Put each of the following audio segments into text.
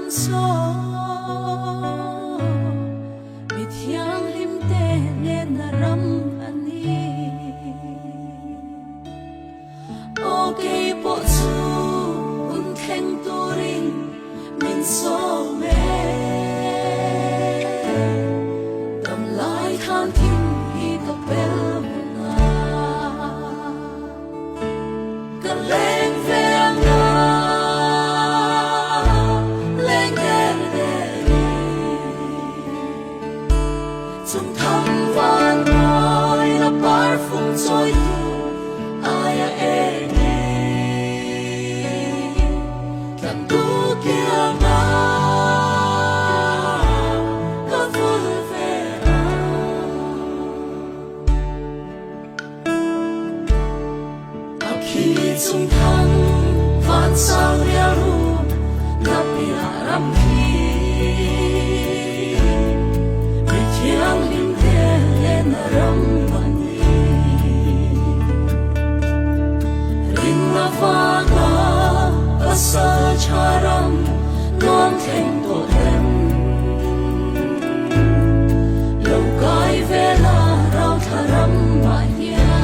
so mi thiang lim te le na ram ani o ke po chu un theng turin min so me tam lai khan kim hi ka pel na ka leng ve na zum thăm van ngồi là bar phung trôi tu ai e nghe làm tu kia mà có vui vẻ khi zum thăm van sang ria ru ngập ya ram khi thiang lim te le na ram mani rin na va na asal charam non theng to dem lo kai vela rau tharam ma ya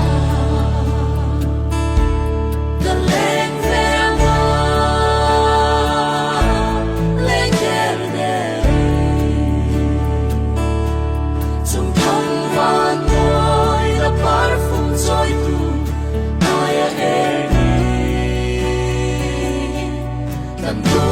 ka leng ve ma leng der de zum thăm van ngồi là bar phung trôi tu ai e nghe làm tu